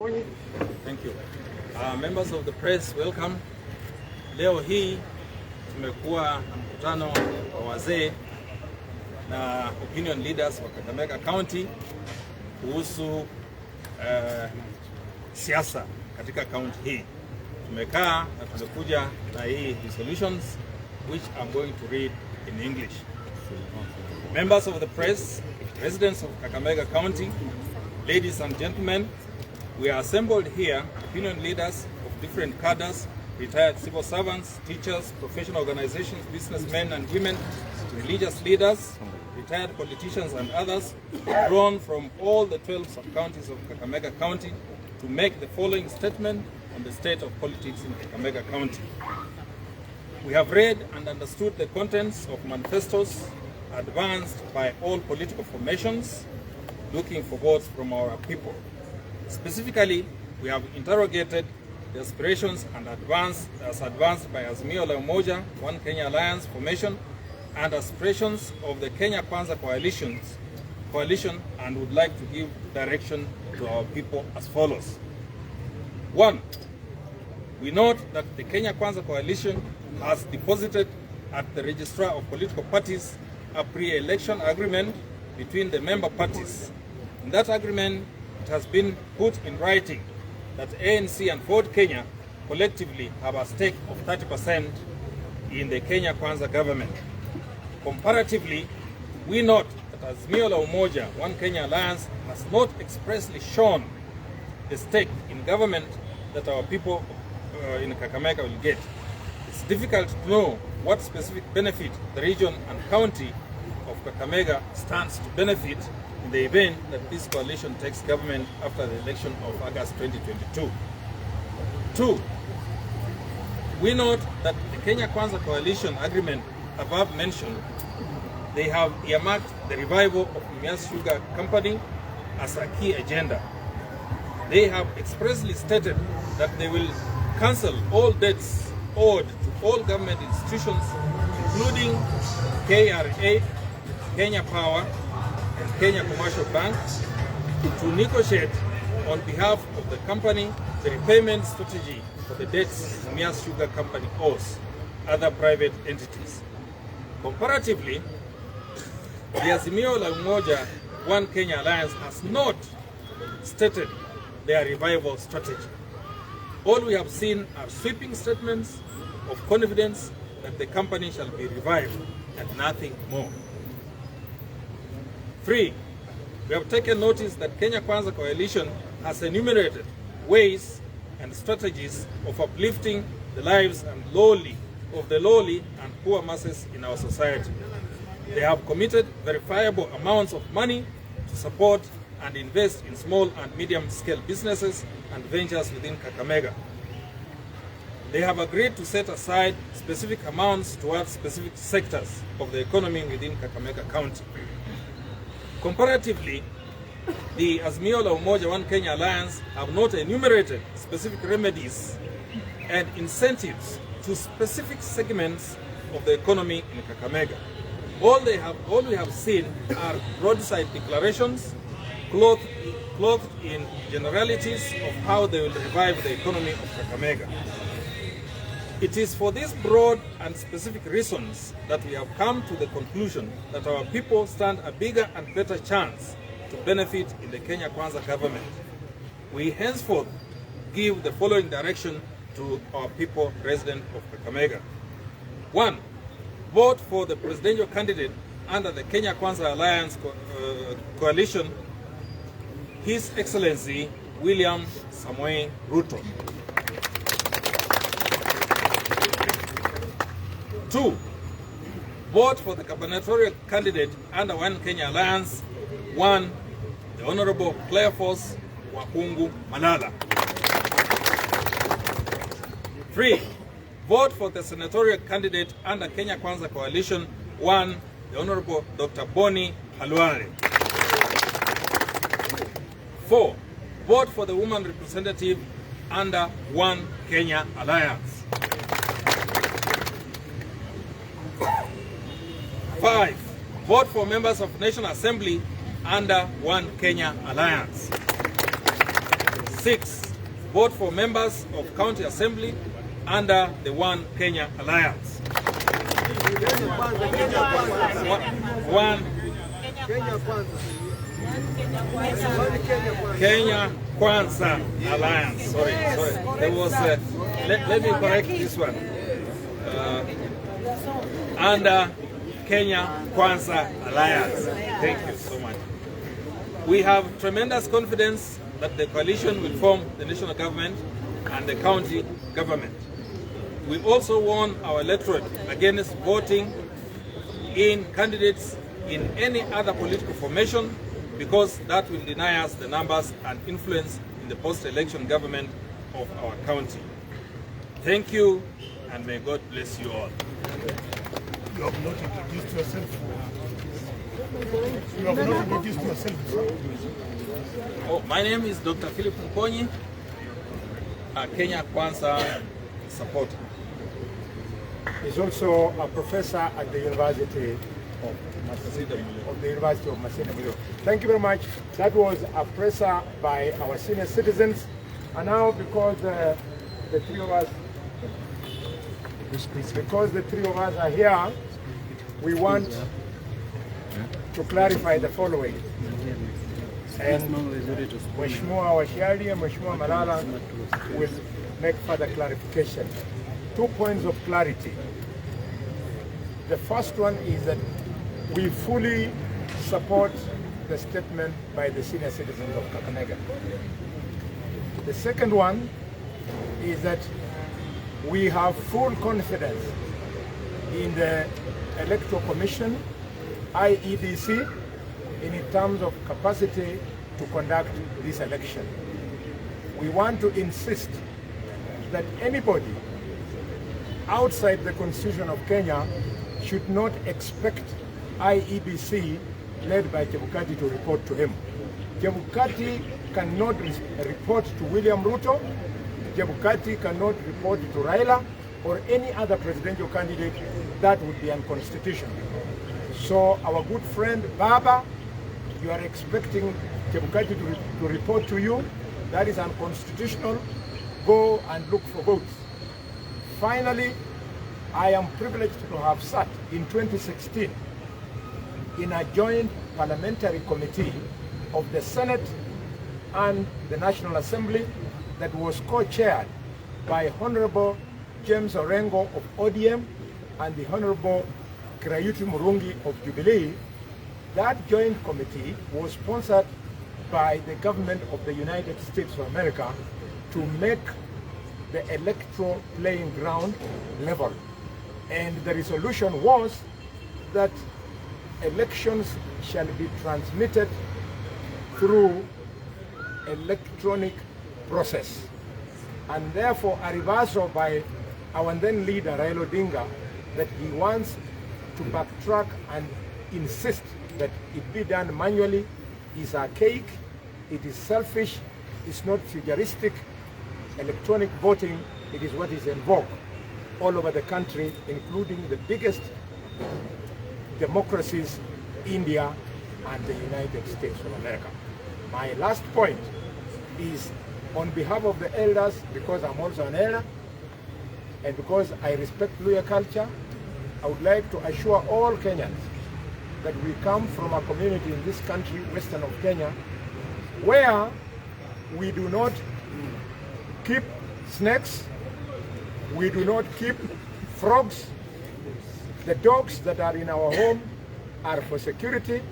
Thank you. Members of the press, welcome. Leo hii tumekuwa na mkutano wa wazee na opinion leaders wa Kakamega County kuhusu siasa katika county hii. Tumekaa na tumekuja na hii resolutions which I'm going to read in English. Members of the press, residents of Kakamega County, ladies and gentlemen, we are assembled here, opinion leaders of different cadres, retired civil servants, teachers, professional organizations, businessmen and women, religious leaders, retired politicians and others, drawn from all the 12 sub-counties of Kakamega County to make the following statement on the state of politics in Kakamega County. We have read and understood the contents of manifestos advanced by all political formations looking for votes from our people. Specifically, we have interrogated the aspirations and advanced by Azimio la Umoja, One Kenya Alliance formation, and aspirations of the Kenya Kwanza coalition, and would like to give direction to our people as follows. 1. We note that the Kenya Kwanza coalition has deposited at the Registrar of Political Parties a pre-election agreement between the member parties. In that agreement, it has been put in writing that ANC and Ford Kenya collectively have a stake of 30% in the Kenya Kwanza government. Comparatively, we note that Azimio la Umoja, One Kenya Alliance, has not expressly shown the stake in government that our people in Kakamega will get. It's difficult to know what specific benefit the region and county of Kakamega stands to benefit in the event that this coalition takes government after the election of August 2022. 2. We note that the Kenya Kwanza coalition agreement above mentioned, they have earmarked the revival of Mumias Sugar Company as a key agenda. They have expressly stated that they will cancel all debts owed to all government institutions, including KRA, Kenya Power, and Kenya Commercial Bank, to negotiate on behalf of the company the repayment strategy for the debts Mumias Sugar Company owes other private entities. Comparatively, the Azimio la Umoja One Kenya Alliance has not stated their revival strategy. All we have seen are sweeping statements of confidence that the company shall be revived and nothing more. 3. We have taken notice that Kenya Kwanza coalition has enumerated ways and strategies of uplifting the lives and of the lowly and poor masses in our society. They have committed verifiable amounts of money to support and invest in small and medium-scale businesses and ventures within Kakamega. They have agreed to set aside specific amounts towards specific sectors of the economy within Kakamega County. Comparatively, the Azimio la Umoja One Kenya Alliance have not enumerated specific remedies and incentives to specific segments of the economy in Kakamega. All we have seen are roadside declarations, clothed in generalities of how they will revive the economy of Kakamega. It is for these broad and specific reasons that we have come to the conclusion that our people stand a bigger and better chance to benefit in the Kenya Kwanza government. We henceforth give the following direction to our people resident of Kakamega. 1. Vote for the presidential candidate under the Kenya Kwanza Alliance coalition, His Excellency William Samoei Ruto. 2. Vote for the gubernatorial candidate under One Kenya Alliance, 1. The Honorable Cleophas Wakungu Malala. 3. Vote for the senatorial candidate under Kenya Kwanza coalition, 1. The Honorable Dr. Boni Halwale. 4. Vote for the woman representative under One Kenya Alliance. 5. Vote for members of National Assembly under One Kenya Alliance. 6. Vote for members of County Assembly under the One Kenya Alliance. Kenya Kwanza Alliance. Sorry. There was let me correct this one. Under Kenya Kwanza Alliance. Thank you so much. We have tremendous confidence that the coalition will form the national government and the county government. We also warn our electorate against voting in candidates in any other political formation, because that will deny us the numbers and influence in the post-election government of our county. Thank you, and may God bless you all. You have not introduced yourself. You have not introduced yourself. Oh, my name is Dr. Philip Mkonyi, a Kenya Kwanza supporter. He's also a professor at the University of Masina Muliro. Thank you very much. That was a presser by our senior citizens. And now, because the three of us are here, we want to clarify the following. And Mheshimiwa Washiali and Mheshimiwa Malala will make further clarification. 2 points of clarity. The first one is that we fully support the statement by the senior citizens of Kakamega. The second one is that we have full confidence in the Electoral Commission, IEBC, in terms of capacity to conduct this election. We want to insist that anybody outside the Constitution of Kenya should not expect IEBC led by Chebukati to report to him. Chebukati cannot report to William Ruto. Chebukati cannot report to Raila or any other presidential candidate. That would be unconstitutional. So our good friend Baba, you are expecting Chebukati to report to you. That is unconstitutional. Go and look for votes. Finally, I am privileged to have sat in 2016 in a joint parliamentary committee of the Senate and the National Assembly that was co-chaired by Honorable James Orengo of ODM and the Honorable Kirayuti Murungi of Jubilee. That joint committee was sponsored by the government of the United States of America to make the electoral playing ground level. And the resolution was that elections shall be transmitted through electronic process. And therefore a reversal by our then leader Raila Odinga that he wants to backtrack and insist that it be done manually is archaic, it is selfish, it's not futuristic. Electronic voting, it is what is in vogue all over the country, including the biggest democracies, India and the United States of America. My last point is on behalf of the elders, because I'm also an elder, and because I respect Luhya culture, I would like to assure all Kenyans that we come from a community in this country, western of Kenya, where we do not keep snakes, we do not keep frogs. The dogs that are in our home are for security,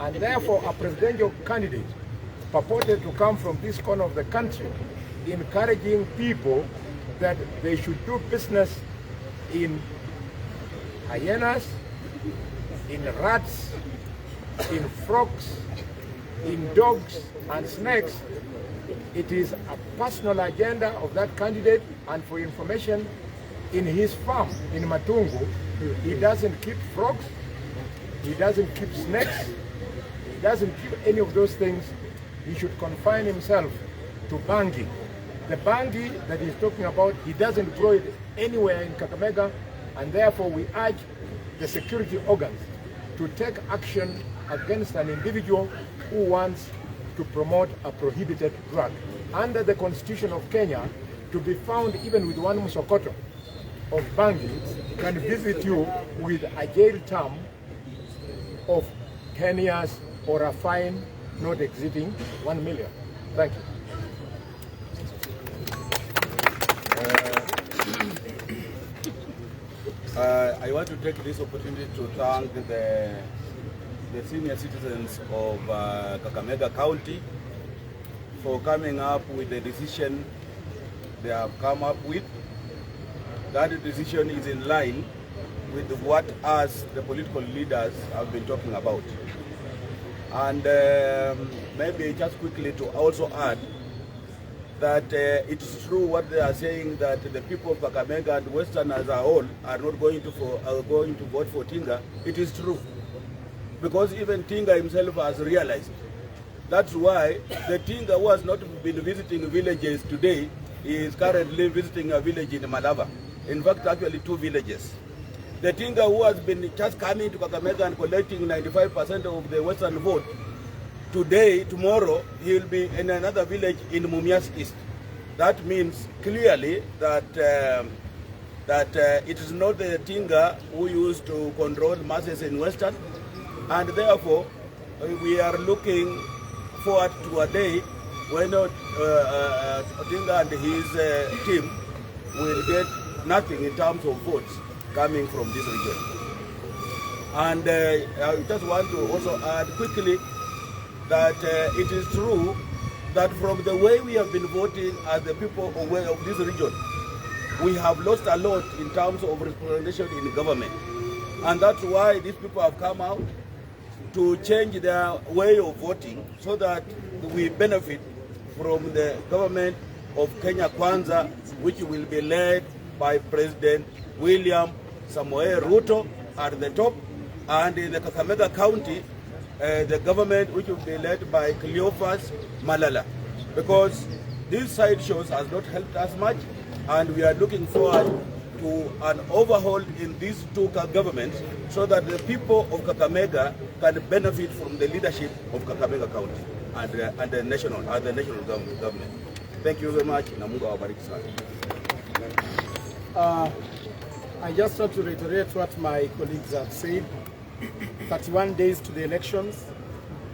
and therefore a presidential candidate purported to come from this corner of the country, encouraging people that they should do business in hyenas, in rats, in frogs, in dogs and snakes. It is a personal agenda of that candidate, and for information, in his farm in Matungu, he doesn't keep frogs, he doesn't keep snakes, he doesn't keep any of those things. He should confine himself to bangi. The bangi that he's talking about, he doesn't grow it anywhere in Kakamega, and therefore we urge the security organs to take action against an individual who wants to promote a prohibited drug. under the Constitution of Kenya to be found even with one msokoto of bangi can visit you with a jail term of 10 years or a fine not exceeding 1 million. Thank you. I want to take this opportunity to thank the senior citizens of Kakamega County for coming up with the decision they have come up with. That decision is in line with what us, the political leaders, have been talking about. And maybe just quickly to also add that it is true what they are saying, that the people of Kakamega and Western as a whole are not going to vote for Tinga. It is true, because even Tinga himself has realized. That's why the Tinga who has not been visiting villages today is currently visiting a village in Malava. In fact, actually 2 villages. The Tinga who has been just coming to Kakamega and collecting 95% of the Western vote, today, tomorrow, he will be in another village in Mumias East. That means clearly that it is not the Tinga who used to control masses in Western, and therefore we are looking forward to a day when Tinga and his team will get nothing in terms of votes coming from this region. And I just want to also add quickly that it is true that from the way we have been voting as the people of this region, we have lost a lot in terms of representation in government. And that's why these people have come out to change their way of voting so that we benefit from the government of Kenya Kwanza, which will be led by President William Samoei Ruto at the top, and in the Kakamega County, the government which will be led by Cleophas Malala, because these side shows has not helped us much, and we are looking forward to an overhaul in these 2 governments so that the people of Kakamega can benefit from the leadership of Kakamega County and the national government. Thank you very much. Na Mungu awabariki sana. I just want to reiterate what my colleagues have said. 31 days to the elections.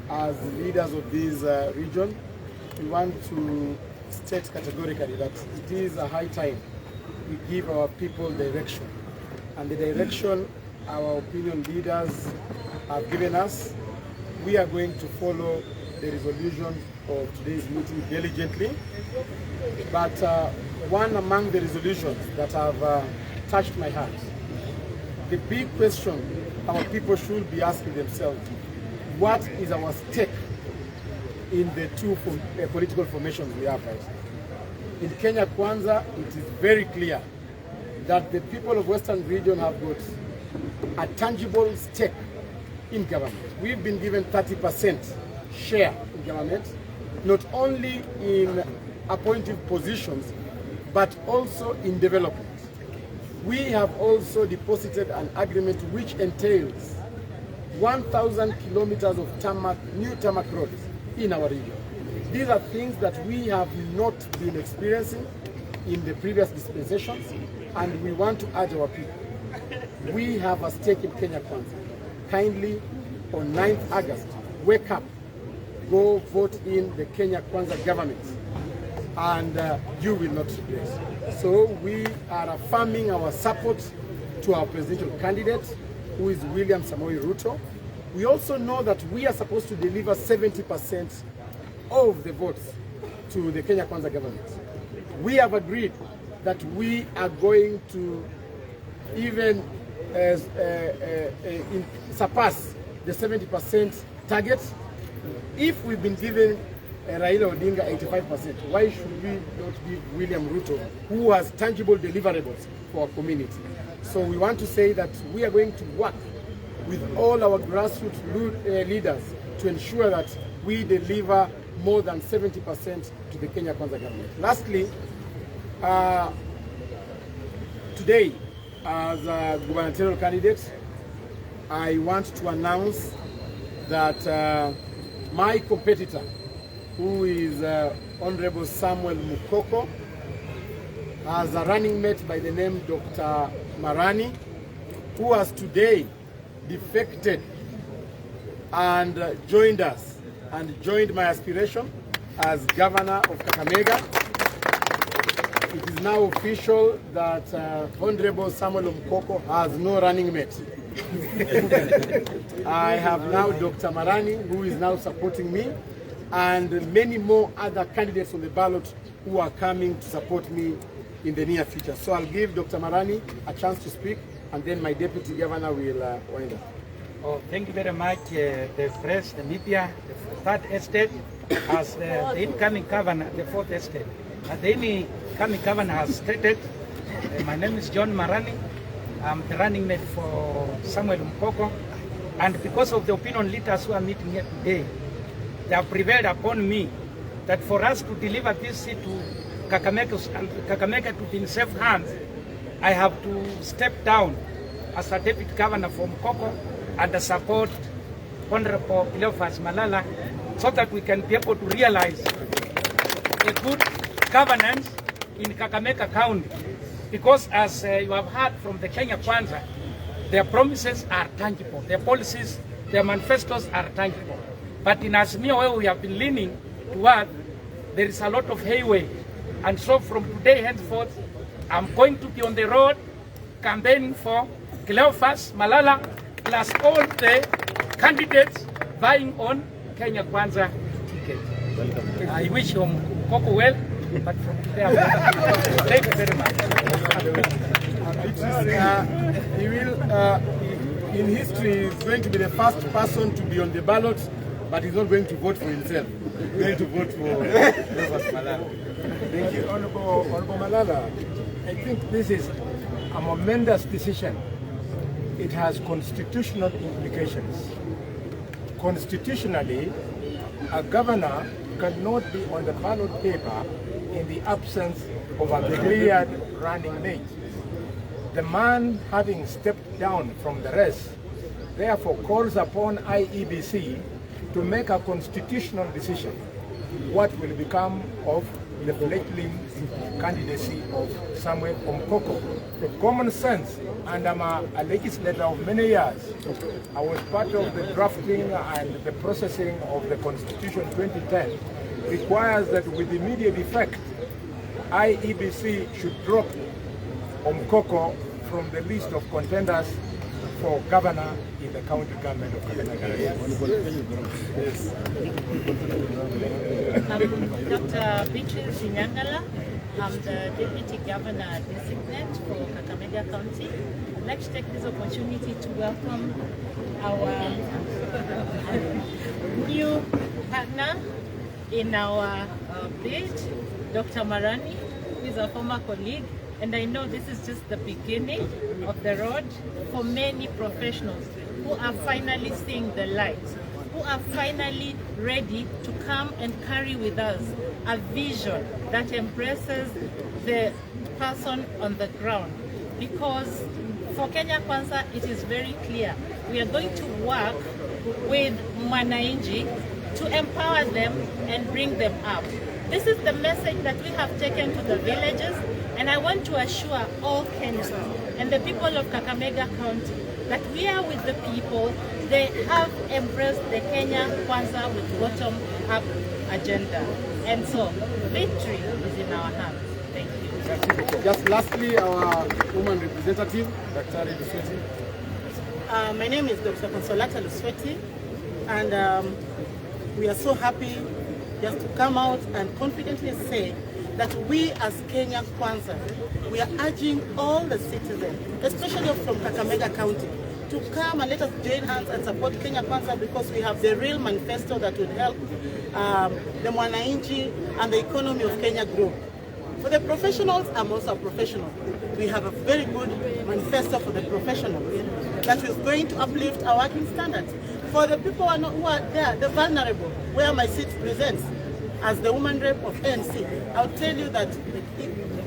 As leaders of this region, we want to state categorically that it is a high time we give our people direction. And the direction our opinion leaders have given us, we are going to follow the resolution of today's meeting diligently. But one among the resolutions that have touched my heart, the big question our people should be asking themselves, what is our stake in the 2 political formations we have right now? In Kenya Kwanza, it is very clear that the people of Western region have got a tangible stake in government. We've been given 30% share in government, not only in appointing positions, but also in development. We have also deposited an agreement which entails 1,000 kilometers of new tarmac roads in our region. These are things that we have not been experiencing in the previous dispensations, and we want to urge our people. We have a stake in Kenya Kwanza. Kindly, on 9th August, wake up, go vote in the Kenya Kwanza government, and you will not regret. So we are affirming our support to our presidential candidate, who is William Samoei Ruto. We also know that we are supposed to deliver 70% of the votes to the Kenya Kwanza government. We have agreed that we are going to even surpass the 70% target. If we've been given Raila Odinga 85%, why should we not give William Ruto, who has tangible deliverables for our community? So we want to say that we are going to work with all our grassroots leaders to ensure that we deliver more than 70% to the Kenya Kwanza government. Lastly, today, as a gubernatorial candidate, I want to announce that my competitor, who is Honorable Samuel Mukoko, has a running mate by the name Dr. Marani, who has today defected and joined us and joined my aspiration as governor of Kakamega. It is now official that Honorable Samuel Mukoko has no running mate. I have now Dr. Marani, who is now supporting me, and many more other candidates on the ballot who are coming to support me in the near future. So I'll give Dr. Marani a chance to speak, and then my deputy governor will wind up. Oh, thank you very much, the press, the media, the third estate, as the incoming governor, the fourth estate. As the incoming governor has stated, my name is John Marani. I'm the running mate for Samuel Mukoko, and because of the opinion leaders who are meeting here today, they have prevailed upon me that for us to deliver this seat to Kakamega to be in safe hands, I have to step down as a deputy governor for Mukoko and support Honorable Malala, so that we can be able to realize a good governance in Kakamega County. Because as you have heard from the Kenya Kwanza, their promises are tangible, their policies, their manifestos are tangible. But in Azimio, where we have been leaning toward, there is a lot of hayway. And so from today henceforth, I'm going to be on the road campaigning for Cleophas Malala, plus all the candidates vying on Kenya Kwanza ticket. I wish you Mukoko well, but from today I'm thank you very much. He will, in history, is going to be the first person to be on the ballot, but he's not going to vote for himself. He's going to vote for Malala. Thank you. Honorable Malala, I think this is a momentous decision. It has constitutional implications. Constitutionally, a governor cannot be on the ballot paper in the absence of a cleared running mate. The man, having stepped down from the rest, therefore calls upon IEBC to make a constitutional decision what will become of the fledgling candidacy of Samuel Mukoko. Common sense, and I'm a legislator of many years. I was part of the drafting and the processing of the Constitution 2010, requires that with immediate effect, IEBC should drop Mukoko from the list of contenders for governor in the county government of Kakamega. Dr. Beatrice Nyangala. I'm the Deputy Governor Designate for Kakamega County. I'd like to take this opportunity to welcome our new partner in our bid, Dr. Marani, who is a former colleague. And I know this is just the beginning of the road for many professionals who are finally seeing the light, who are finally ready to come and carry with us a vision that embraces the person on the ground. Because for Kenya Kwanza, it is very clear. We are going to work with Mwanainji to empower them and bring them up. This is the message that we have taken to the villages, and I want to assure all Kenyans and the people of Kakamega County that we are with the people. They have embraced the Kenya Kwanza with bottom-up agenda. And so, victory is in our hands. Thank you. Just lastly, our woman representative, Dr. Lusweti. My name is Dr. Consolata Lusweti, and we are so happy just to come out and confidently say that we as Kenya Kwanza, we are urging all the citizens, especially from Kakamega County, to come and let us join hands and support Kenya Kwanza, because we have the real manifesto that would help the Mwanainchi and the economy of Kenya grow. For the professionals, I'm also a professional. We have a very good manifesto for the professionals that is going to uplift our working standards. For the people who are there, the vulnerable, where my seat presents as the woman rep of ANC, I'll tell you that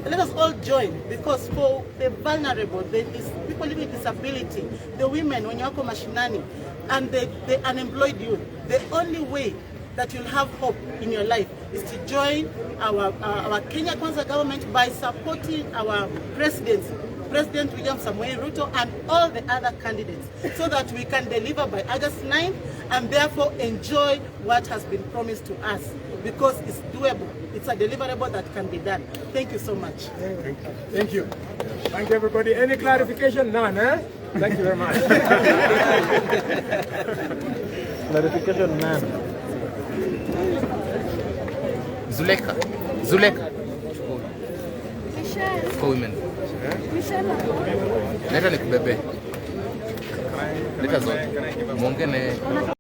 let us all join, because for the vulnerable, the people living with disability, the women, when you are mashinani, and the unemployed youth, the only way that you'll have hope in your life is to join our Kenya Kwanza government by supporting our President William Samoei Ruto and all the other candidates, so that we can deliver by August 9th and therefore enjoy what has been promised to us, because it's doable. It's a deliverable that can be done. Thank you so much. Thank you. Thank you, everybody. Any clarification? None, eh? Thank you very much. Clarification, none. Zuleka. For women. Leta nikubebe. Leta zote. Muongene.